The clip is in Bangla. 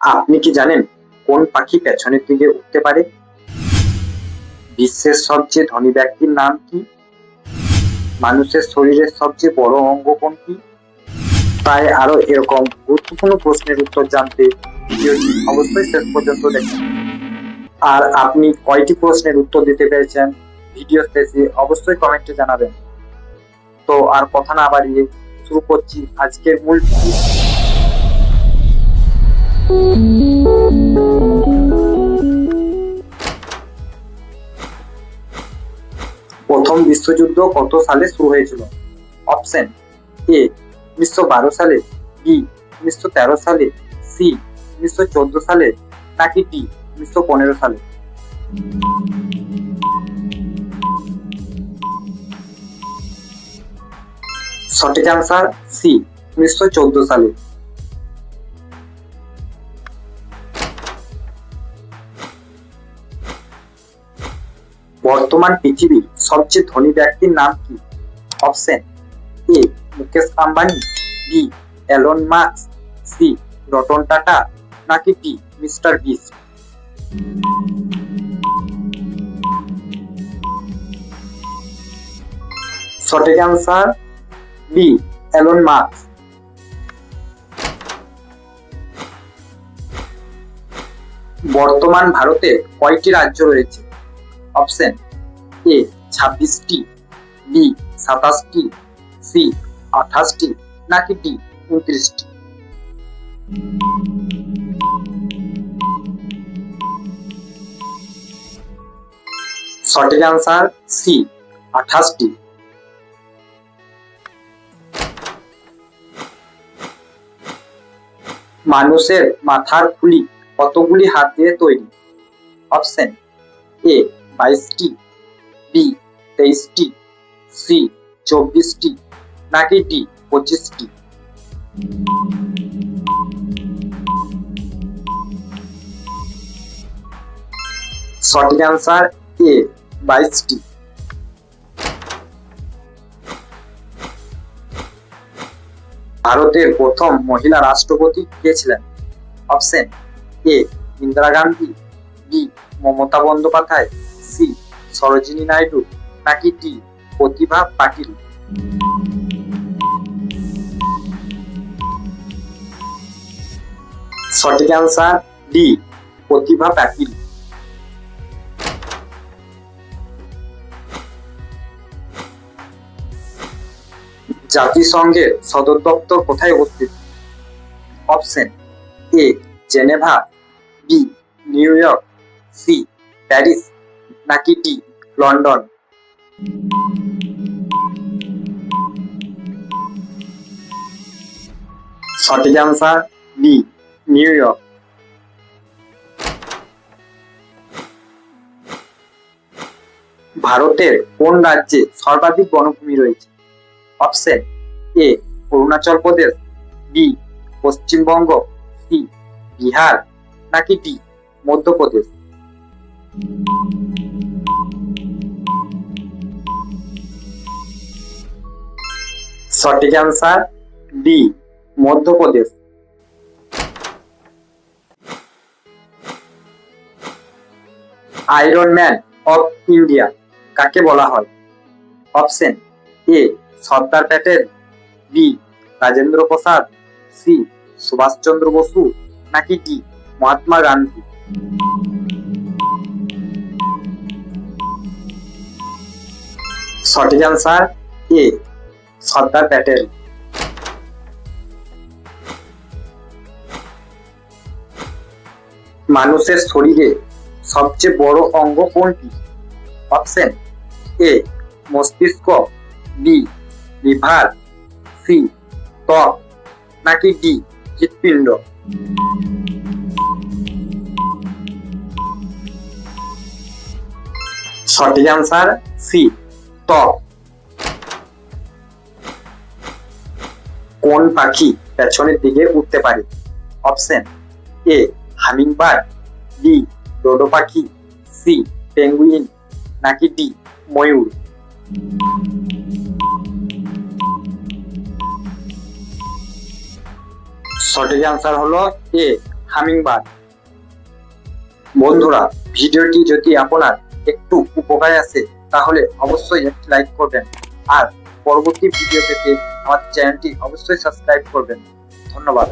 আপনি কি জানেন কোন পাখি পেছনের দিকে উঠতে পারে? বিশ্বের সবচেয়ে ধনী ব্যক্তির নাম কি? মানুষের শরীরের সবচেয়ে বড় অঙ্গ কোনটি? তাই আরো এরকম গুরুত্বপূর্ণ প্রশ্নের উত্তর জানতে ভিডিওটি অবশ্যই শেষ পর্যন্ত দেখুন। আর আপনি কয়টি প্রশ্নের উত্তর দিতে পেরেছেন ভিডিও শেষে অবশ্যই কমেন্টে জানাবেন। তো আর কথা না বাড়িয়ে শুরু করছি আজকের মূল ভিডিও। প্রথম বিশ্বযুদ্ধ কত সালে শুরু হয়েছিল? অপশন এ 1912 সালে, বি 1913 সালে, সি 1914 সালে, নাকি ডি 1915 সালে? সঠিক অ্যান্সার সি 1914 সালে। বর্তমান পৃথিবীর সবচেয়ে ধনী ব্যক্তির নাম কি? Option A Mukesh Ambani, B Elon Musk, C Ratan Tata, নাকি ডি মিস্টার বিস্ট? সঠিক অ্যান্সার বি এলন মাস্ক। বর্তমান ভারতে কয়টি রাজ্য রয়েছে? অপশন এ 26টি, বি 27টি, সি 28টি, নাকি ডি 29টি? সঠিক অ্যান্সার সি 28টি। মানুষের মাথার খুলি কতগুলি হাত দিয়ে তৈরি? অপশন এ 22টি, বি 23টি, সি 24টি, নাকি ডি 25টি? সঠিক অ্যান্সার এ 22টি। ভারতের প্রথম মহিলা রাষ্ট্রপতি কে ছিলেন? Option A Indira Gandhi, B Mamata Bandyopadhyay, C Sarojini Naidu, নাকি ডি প্রতিভা পাটিল? সঠিক অ্যান্সার ডি প্রতিভা পাটিল। জাতিসংঘের সদর দপ্তর কোথায় অবস্থিত? Option A Geneva, B New York, C Paris, নাকি ডি লন্ডন? সঠিক অ্যান্সার বি নিউ ইয়র্ক। ভারতের কোন রাজ্যে সর্বাধিক বনভূমি রয়েছে? Option A Arunachal Pradesh, B Paschimbanga, C Bihar, নাকি ডি মধ্যপ্রদেশ? সঠিক answer D Madhya Pradesh. Iron man of India কাকে বলা হয়? Option A Sardar Patel, B Rajendra Prasad, C Subhash Chandra Bose, নাকি ডি মহাত্মা গান্ধী? সঠিক অ্যান্সার এ সর্দার প্যাটেল। মানুষের শরীরে সবচেয়ে বড় অঙ্গ কোনটি? অপশন এ মস্তিষ্ক, বি লিভার, সি ত্বক, নাকি ডি হৃৎপিণ্ড? সঠিক অ্যান্সার সি ত্বক। কোন পাখি পেছনের দিকে উঠতে পারে? Option A hummingbird, B dodo পাখি, সি পেঙ্গুইন, নাকি ডি ময়ূর? সঠিক আনসার হলো এ হামিংবার্ড। বন্ধুরা, ভিডিওটি যদি আপনার একটু উপকারে আসে তাহলে অবশ্যই একটি লাইক করবেন আর পরবর্তী ভিডিও পেতে আমার চ্যানেলটি অবশ্যই সাবস্ক্রাইব করবেন। ধন্যবাদ।